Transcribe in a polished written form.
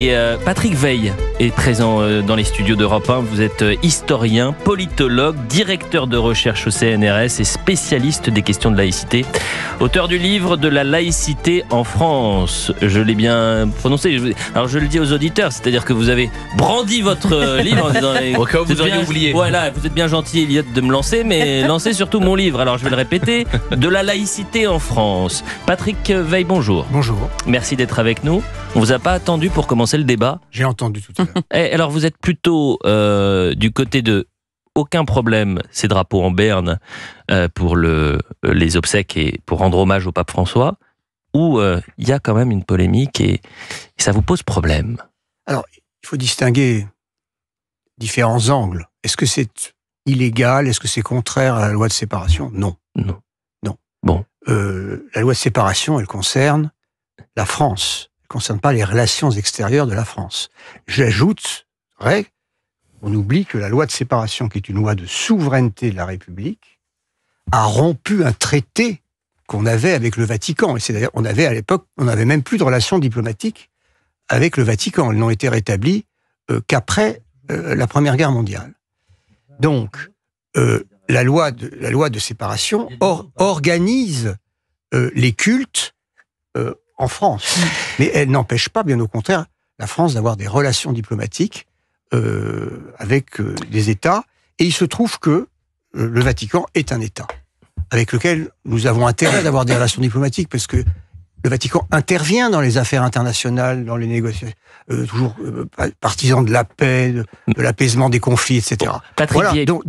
Et Patrick Weil est présent dans les studios d'Europe 1. Vous êtes historien, politologue, directeur de recherche au CNRS et spécialiste des questions de laïcité. Auteur du livre de la laïcité en France. Je l'ai bien prononcé. Alors je le dis aux auditeurs, c'est-à-dire que vous avez brandi votre livre en disant... Au cas où vous auriez oublié. Voilà, vous êtes bien gentil, Elliot, de me lancer, mais lancez surtout mon livre. Alors je vais le répéter. De la laïcité en France. Patrick Weil, bonjour. Bonjour. Merci d'être avec nous. On vous a pas attendu pour commencer le débat. J'ai entendu tout à l'heure. Et alors vous êtes plutôt du côté de aucun problème, ces drapeaux en berne pour les obsèques et pour rendre hommage au pape François, ou il y a quand même une polémique et ça vous pose problème? Alors, il faut distinguer différents angles. Est-ce que c'est illégal? Est-ce que c'est contraire à la loi de séparation? Non. Non. Non. Bon. La loi de séparation, elle concerne la France. Elle ne concerne pas les relations extérieures de la France. J'ajouterais, on oublie que la loi de séparation, qui est une loi de souveraineté de la République, a rompu un traité qu'on avait avec le Vatican. Et c'est d'ailleurs, on avait à l'époque, on n'avait même plus de relations diplomatiques avec le Vatican. Elles n'ont été rétablies qu'après la Première Guerre mondiale. Donc, la loi de séparation organise les cultes en France. Mais elle n'empêche pas, bien au contraire, la France d'avoir des relations diplomatiques avec des États. Et il se trouve que le Vatican est un État avec lequel nous avons intérêt d'avoir des relations diplomatiques, parce que le Vatican intervient dans les affaires internationales, dans les négociations, toujours partisan de la paix, de l'apaisement des conflits, etc. Bon, Patrick voilà. Weil, Donc